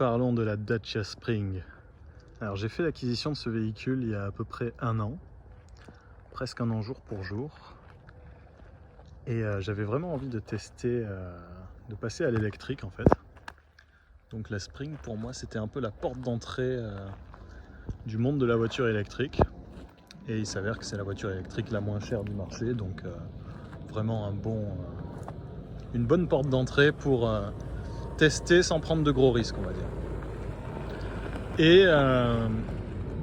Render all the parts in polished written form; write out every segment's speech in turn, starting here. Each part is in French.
parlons de la Dacia Spring. Alors j'ai fait l'acquisition de ce véhicule il y a à peu près un an, presque un an jour pour jour. Et j'avais vraiment envie de tester, de passer à l'électrique en fait. Donc la Spring pour moi c'était un peu la porte d'entrée du monde de la voiture électrique. Et il s'avère que c'est la voiture électrique la moins chère du marché, donc vraiment une bonne porte d'entrée pour tester sans prendre de gros risques on va dire. Et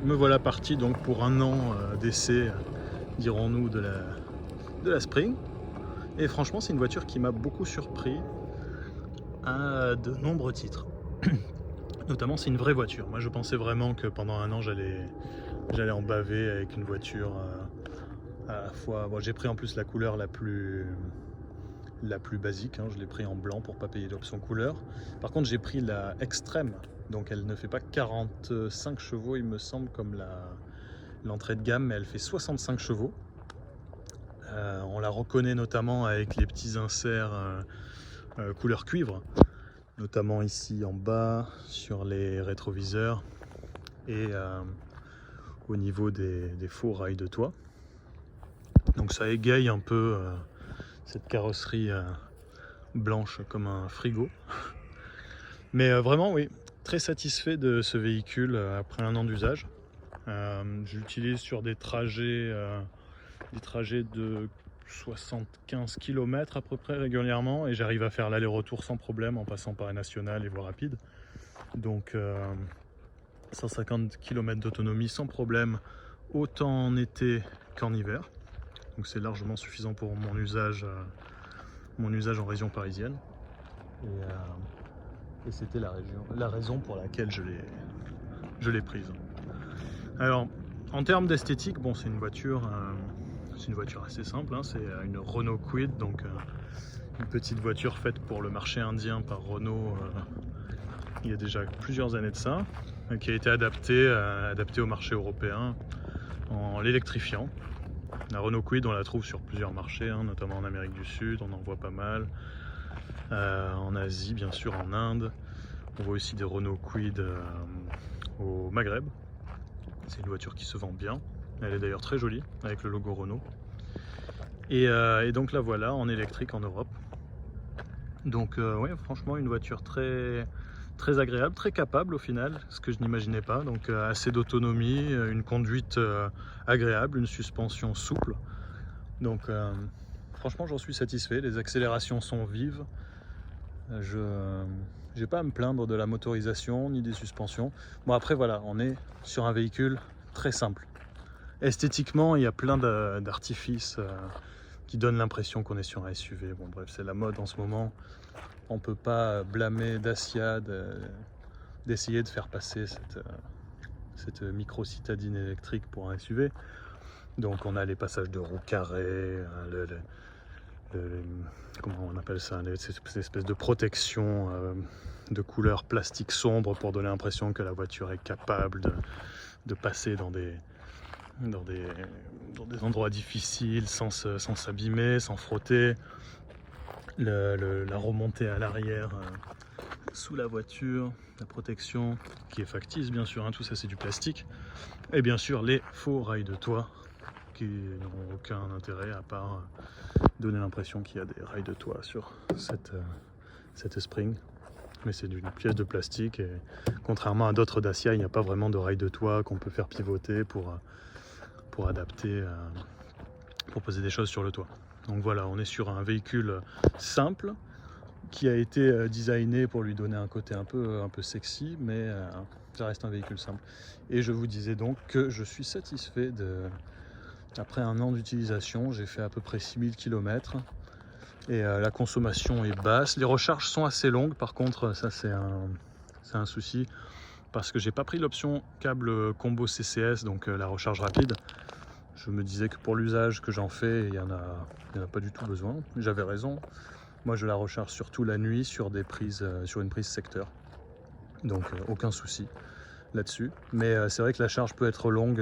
me voilà parti donc pour un an d'essai, dirons-nous, de la Spring. Et franchement c'est une voiture qui m'a beaucoup surpris à de nombreux titres. Notamment c'est une vraie voiture. Moi je pensais vraiment que pendant un an j'allais en baver avec une voiture à la fois. Bon, j'ai pris en plus la couleur la plus basique, hein. Je l'ai pris en blanc pour pas payer l'option couleur. Par contre j'ai pris la extrême, donc elle ne fait pas 45 chevaux il me semble comme l'entrée de gamme, mais elle fait 65 chevaux. On la reconnaît notamment avec les petits inserts couleur cuivre, notamment ici en bas sur les rétroviseurs et au niveau des faux rails de toit. Donc ça égaye un peu cette carrosserie blanche comme un frigo. Mais vraiment oui, très satisfait de ce véhicule après un an d'usage. Je l'utilise sur des trajets de 75 km à peu près régulièrement, et j'arrive à faire l'aller-retour sans problème en passant par les nationales et voies rapides. Donc 150 km d'autonomie sans problème, autant en été qu'en hiver. Donc c'est largement suffisant pour mon usage en région parisienne. Et c'était la raison pour laquelle je l'ai prise. Alors en termes d'esthétique, bon, c'est une voiture assez simple, hein. C'est une Renault Kwid, donc une petite voiture faite pour le marché indien par Renault il y a déjà plusieurs années de ça, qui a été adaptée au marché européen en l'électrifiant. La Renault Kwid on la trouve sur plusieurs marchés, hein, notamment en Amérique du Sud, on en voit pas mal, en Asie bien sûr, en Inde. On voit aussi des Renault Kwid au Maghreb. C'est une voiture qui se vend bien, elle est d'ailleurs très jolie avec le logo Renault. Et donc la voilà en électrique en Europe. Donc ouais, franchement une voiture très agréable, très capable au final, ce que je n'imaginais pas. Donc assez d'autonomie, une conduite agréable, une suspension souple. Donc franchement j'en suis satisfait, les accélérations sont vives. Je n'ai pas à me plaindre de la motorisation ni des suspensions. Bon après voilà, on est sur un véhicule très simple. Esthétiquement il y a plein d'artifices qui donnent l'impression qu'on est sur un SUV. Bon bref, c'est la mode en ce moment. On peut pas blâmer Dacia d'essayer de faire passer cette micro-citadine électrique pour un SUV. Donc on a les passages de roues carrées, comment on appelle ça, cette espèce de protection de couleur plastique sombre pour donner l'impression que la voiture est capable de passer dans des endroits difficiles sans s'abîmer, sans frotter. La remontée à l'arrière sous la voiture, la protection qui est factice bien sûr, hein, tout ça c'est du plastique. Et bien sûr les faux rails de toit qui n'ont aucun intérêt à part donner l'impression qu'il y a des rails de toit sur cette Spring. Mais c'est une pièce de plastique et contrairement à d'autres Dacia, il n'y a pas vraiment de rails de toit qu'on peut faire pivoter pour adapter, pour poser des choses sur le toit. Donc voilà, on est sur un véhicule simple qui a été designé pour lui donner un côté un peu sexy, mais ça reste un véhicule simple. Et je vous disais donc que je suis satisfait après un an d'utilisation. J'ai fait à peu près 6000 km et la consommation est basse. Les recharges sont assez longues, par contre ça c'est un souci parce que j'ai pas pris l'option câble combo CCS, donc la recharge rapide. Je me disais que pour l'usage que j'en fais, il n'y en a pas du tout besoin. J'avais raison. Moi, je la recharge surtout la nuit sur une prise secteur. Donc, aucun souci là-dessus. Mais c'est vrai que la charge peut être longue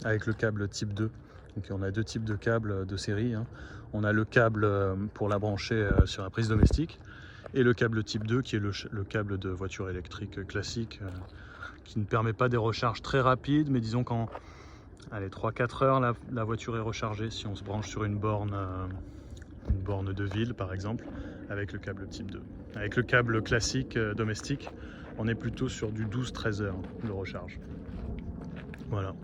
avec le câble type 2. Donc, on a deux types de câbles de série, hein. On a le câble pour la brancher sur la prise domestique. et le câble type 2 qui est le câble de voiture électrique classique qui ne permet pas des recharges très rapides, mais disons qu'en 3-4 heures la voiture est rechargée si on se branche sur une borne de ville par exemple avec le câble type 2. Avec le câble classique domestique, on est plutôt sur du 12-13 heures de recharge. Voilà.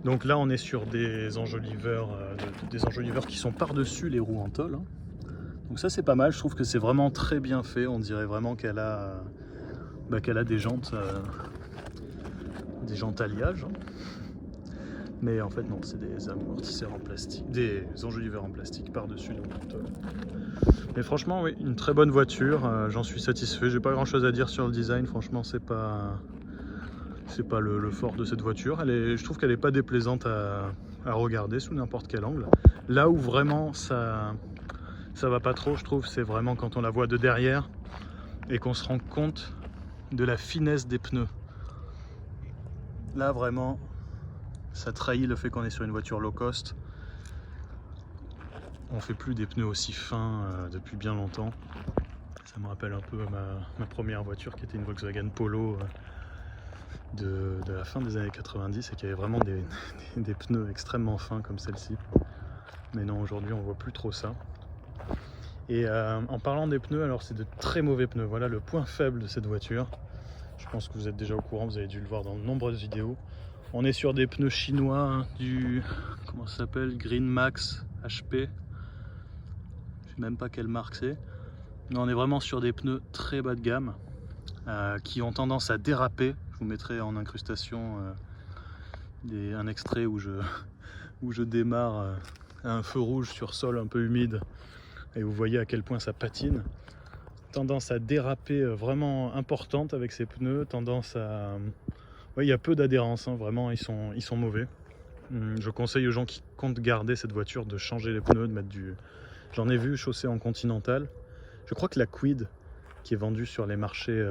Donc là on est sur des enjoliveurs qui sont par-dessus les roues en tôle. Donc ça c'est pas mal, je trouve que c'est vraiment très bien fait, on dirait vraiment qu'elle a des jantes alliage. Mais en fait non, c'est des amortisseurs en plastique, des enjoliveurs en plastique par-dessus les roues en tôle. Mais franchement oui, une très bonne voiture, j'en suis satisfait, j'ai pas grand chose à dire sur le design, franchement c'est pas le fort de cette voiture. Je trouve qu'elle n'est pas déplaisante à regarder sous n'importe quel angle. Là où vraiment ça va pas trop, je trouve, c'est vraiment quand on la voit de derrière et qu'on se rend compte de la finesse des pneus. Là vraiment, ça trahit le fait qu'on est sur une voiture low cost. On fait plus des pneus aussi fins depuis bien longtemps. Ça me rappelle un peu ma première voiture qui était une Volkswagen Polo de la fin des années 90 et qui avait vraiment des pneus extrêmement fins comme celle-ci. Mais non, aujourd'hui on voit plus trop ça. Et en parlant des pneus, alors c'est de très mauvais pneus. Voilà le point faible de cette voiture. Je pense que vous êtes déjà au courant, vous avez dû le voir dans de nombreuses vidéos. On est sur des pneus chinois, du comment ça s'appelle, Green Max HP. Je sais même pas quelle marque c'est. Mais on est vraiment sur des pneus très bas de gamme qui ont tendance à déraper. Je vous mettrai en incrustation un extrait où je démarre à un feu rouge sur sol un peu humide et vous voyez à quel point ça patine. Tendance à déraper vraiment importante avec ces pneus, tendance à... Ouais, il y a peu d'adhérence, hein, vraiment ils sont mauvais. Je conseille aux gens qui comptent garder cette voiture de changer les pneus, de mettre du... J'en ai vu chaussée en Continental. Je crois que la Kwid, qui est vendue sur les marchés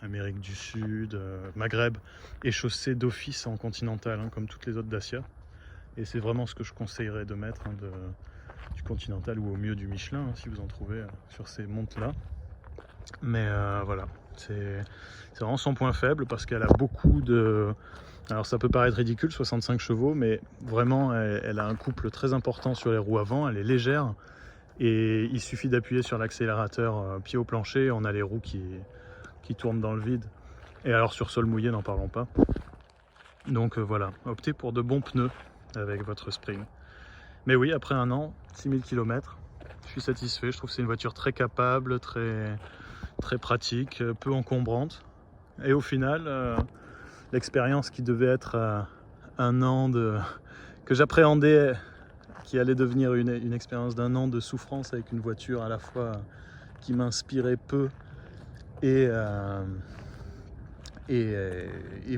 Amérique du Sud, Maghreb, est chaussée d'office en Continental, hein, comme toutes les autres Dacia. Et c'est vraiment ce que je conseillerais de mettre, hein, du Continental ou au mieux du Michelin, hein, si vous en trouvez sur ces montes-là. Mais voilà, c'est vraiment son point faible parce qu'elle a beaucoup de... Alors ça peut paraître ridicule, 65 chevaux, mais vraiment elle a un couple très important sur les roues avant, elle est légère. Et il suffit d'appuyer sur l'accélérateur pied au plancher, on a les roues qui tournent dans le vide. Et alors sur sol mouillé, n'en parlons pas. Donc voilà, optez pour de bons pneus avec votre Spring. Mais oui, après un an, 6000 km, je suis satisfait. Je trouve que c'est une voiture très capable, très pratique, peu encombrante. Et au final, l'expérience qui devait être un an que j'appréhendais, qui allait devenir une expérience d'un an de souffrance avec une voiture à la fois qui m'inspirait peu et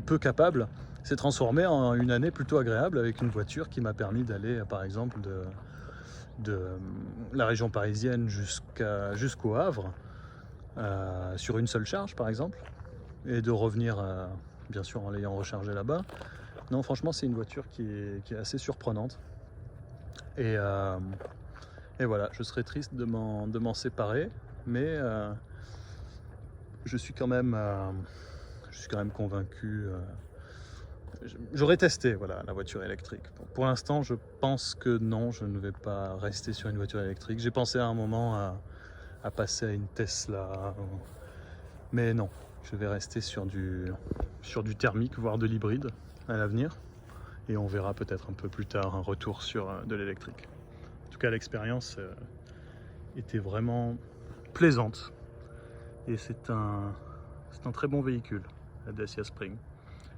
peu capable, s'est transformée en une année plutôt agréable avec une voiture qui m'a permis d'aller par exemple de la région parisienne jusqu'au Havre sur une seule charge par exemple, et de revenir bien sûr en l'ayant rechargé là-bas. Non, franchement c'est une voiture qui est assez surprenante. Et voilà, je serais triste de m'en séparer, mais je suis quand même convaincu. J'aurais testé voilà, la voiture électrique. Pour l'instant, je pense que non, je ne vais pas rester sur une voiture électrique. J'ai pensé à un moment à passer à une Tesla, mais non, je vais rester sur du thermique, voire de l'hybride à l'avenir. Et on verra peut-être un peu plus tard un retour sur de l'électrique. En tout cas, l'expérience était vraiment plaisante. Et c'est un très bon véhicule, la Dacia Spring.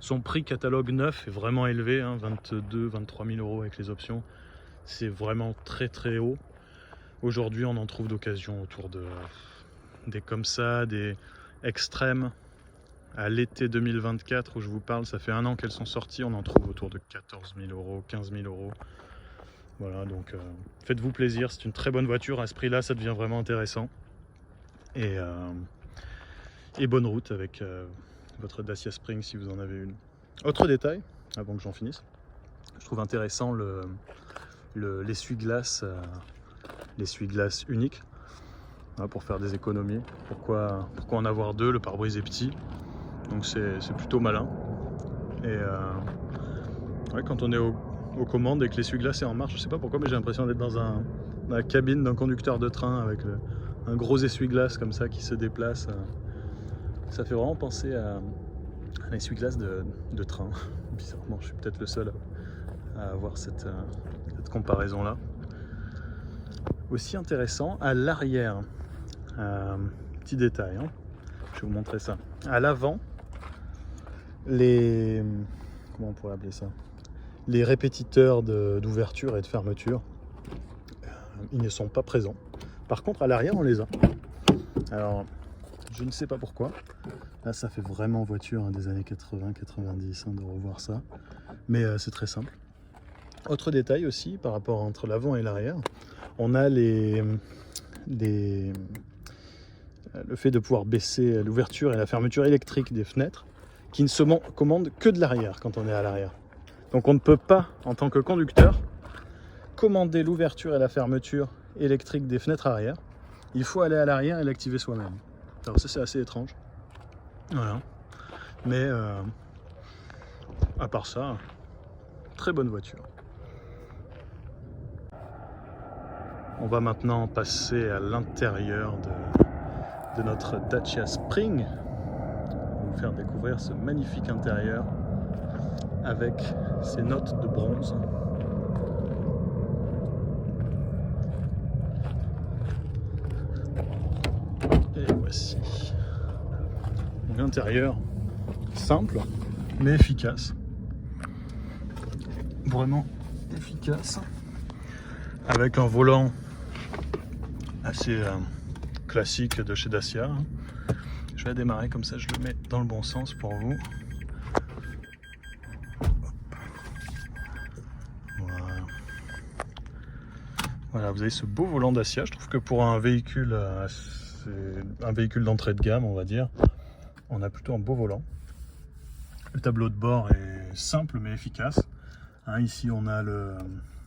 Son prix catalogue neuf est vraiment élevé, hein, 22-23 000 euros avec les options. C'est vraiment très très haut. Aujourd'hui, on en trouve d'occasion autour des comme ça, des extrêmes. À l'été 2024 où je vous parle, ça fait un an qu'elles sont sorties, on en trouve autour de 14 000 euros, 15 000 euros. Voilà, donc faites-vous plaisir, c'est une très bonne voiture, à ce prix-là, ça devient vraiment intéressant. Et bonne route avec votre Dacia Spring si vous en avez une. Autre détail, avant que j'en finisse, je trouve intéressant l'essuie-glace unique. hein, pour faire des économies. Pourquoi en avoir deux? Le pare-brise est petit, donc c'est plutôt malin. Et ouais, quand on est aux commandes et que l'essuie-glace est en marche, je sais pas pourquoi, mais j'ai l'impression d'être dans la cabine d'un conducteur de train avec un gros essuie-glace comme ça qui se déplace. Ça fait vraiment penser à un essuie-glace de train. Bizarrement, je suis peut-être le seul à avoir cette comparaison-là. Aussi intéressant, à l'arrière, petit détail, hein, je vais vous montrer ça. À l'avant, comment on pourrait appeler ça? Les répétiteurs d'ouverture et de fermeture, ils ne sont pas présents. Par contre, à l'arrière, on les a. Alors, je ne sais pas pourquoi. Là, ça fait vraiment voiture des années 80-90 de revoir ça. Mais c'est très simple. Autre détail aussi, par rapport entre l'avant et l'arrière, on a le fait de pouvoir baisser l'ouverture et la fermeture électrique des fenêtres qui ne se commandent que de l'arrière quand on est à l'arrière. Donc on ne peut pas, en tant que conducteur, commander l'ouverture et la fermeture électrique des fenêtres arrière. Il faut aller à l'arrière et l'activer soi-même. Alors ça, c'est assez étrange. Voilà. Mais à part ça, très bonne voiture. On va maintenant passer à l'intérieur de notre Dacia Spring. On va vous faire découvrir ce magnifique intérieur avec ses notes de bronze. Et voici. Donc, intérieur simple mais efficace. Vraiment efficace. Avec un volant assez classique de chez Dacia. Je vais démarrer comme ça, je le mets dans le bon sens pour vous. Voilà, vous avez ce beau volant Dacia. Je trouve que pour un véhicule d'entrée de gamme, on va dire, on a plutôt un beau volant. Le tableau de bord est simple mais efficace. Hein, ici, on a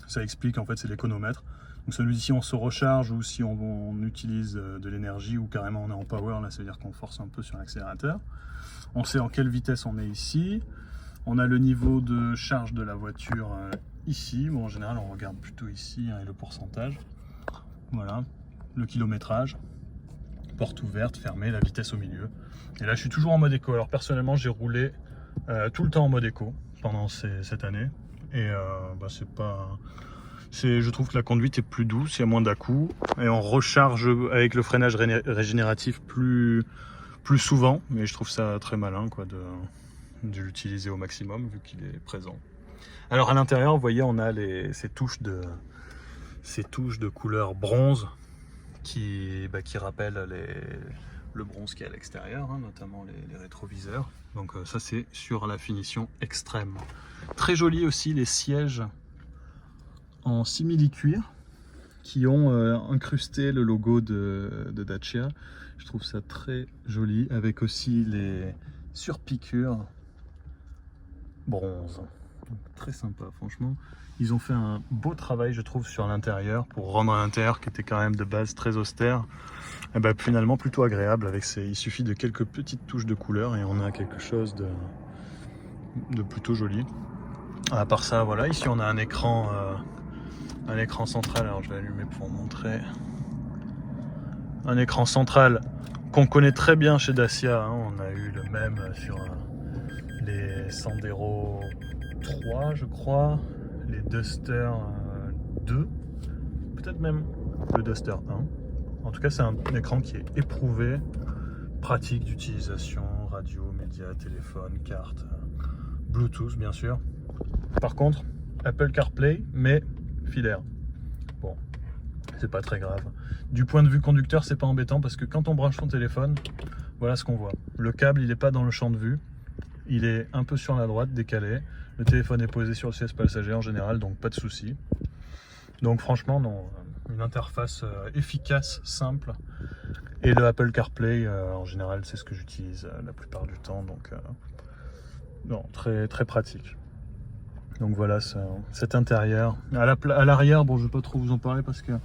ça explique en fait, c'est l'économètre. Donc ça nous dit si on se recharge ou si on utilise de l'énergie ou carrément on est en power, là ça veut dire qu'on force un peu sur l'accélérateur. On sait en quelle vitesse on est ici. On a le niveau de charge de la voiture ici. Bon, en général on regarde plutôt ici et le pourcentage. Voilà, le kilométrage, porte ouverte, fermée, la vitesse au milieu. Et là je suis toujours en mode éco. Alors personnellement j'ai roulé tout le temps en mode éco pendant cette année. Et je trouve que la conduite est plus douce, il y a moins d'à-coups et on recharge avec le freinage régénératif plus souvent, mais je trouve ça très malin quoi, de l'utiliser au maximum vu qu'il est présent. Alors à l'intérieur, vous voyez, on a ces touches de couleur bronze qui rappellent le bronze qui est à l'extérieur, hein, notamment les rétroviseurs. Donc ça c'est sur la finition extrême. Très joli aussi les sièges en simili-cuir qui ont incrusté le logo de Dacia. Je trouve ça très joli avec aussi les surpiqûres bronze. Donc, très sympa franchement. Ils ont fait un beau travail je trouve sur l'intérieur pour rendre un intérieur qui était quand même de base très austère. Et ben, finalement plutôt agréable il suffit de quelques petites touches de couleur et on a quelque chose de plutôt joli. À part ça, voilà, ici on a un écran central. Alors je vais allumer pour montrer. Un écran central qu'on connaît très bien chez Dacia. Hein. On a eu le même sur les Sandero 3, je crois, les Duster 2, peut-être même le Duster 1. En tout cas, c'est un écran qui est éprouvé, pratique d'utilisation, radio, médias, téléphone, carte, Bluetooth bien sûr. Par contre, Apple CarPlay, mais filaire. Bon, c'est pas très grave. Du point de vue conducteur, c'est pas embêtant parce que quand on branche son téléphone, voilà ce qu'on voit. Le câble, il n'est pas dans le champ de vue. Il est un peu sur la droite, décalé. Le téléphone est posé sur le siège passager en général, donc pas de souci. Donc franchement, non, une interface efficace, simple. Et le Apple CarPlay, en général, c'est ce que j'utilise la plupart du temps. Donc, non, très, très pratique. Donc voilà cet intérieur. À l'arrière, bon, je ne vais pas trop vous en parler parce qu'il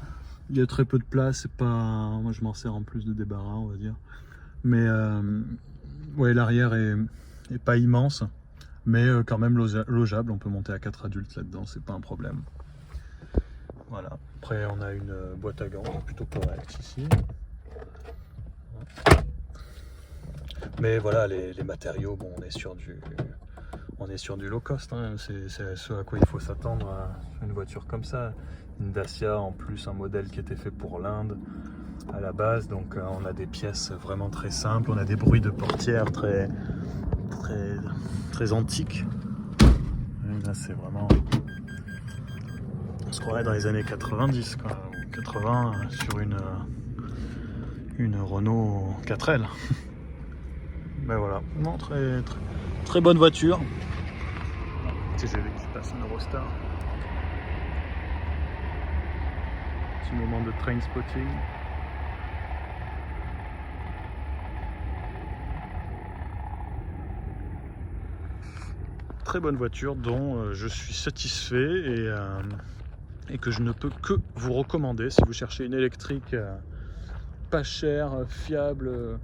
Il y a très peu de place, c'est pas... Moi je m'en sers en plus de débarras, on va dire. Mais ouais, l'arrière est pas immense, mais quand même logeable. On peut monter à 4 adultes là-dedans, c'est pas un problème. Voilà. Après, on a une boîte à gants plutôt correcte ici. Mais voilà, les matériaux, bon, on est sur du low cost, hein. C'est ce à quoi il faut s'attendre à une voiture comme ça. Une Dacia, en plus un modèle qui était fait pour l'Inde à la base, donc on a des pièces vraiment très simples, on a des bruits de portières très antiques. Et là c'est vraiment... On se croirait dans les années 90, quoi, ou 80 sur une Renault 4L. Ben voilà, non, très bonne voiture. TGV qui passe une Eurostar. Petit moment de train spotting. Très bonne voiture dont je suis satisfait et que je ne peux que vous recommander si vous cherchez une électrique pas chère, fiable,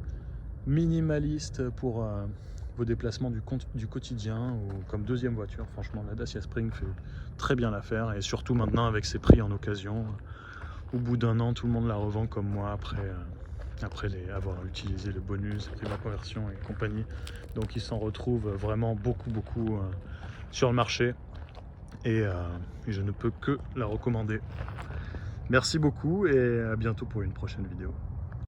minimaliste pour vos déplacements du quotidien ou comme deuxième voiture. Franchement, la Dacia Spring fait très bien l'affaire et surtout maintenant avec ses prix en occasion. Au bout d'un an, tout le monde la revend comme moi après avoir utilisé le bonus, prima conversion et compagnie. Donc ils s'en retrouvent vraiment beaucoup sur le marché et je ne peux que la recommander. Merci beaucoup et à bientôt pour une prochaine vidéo.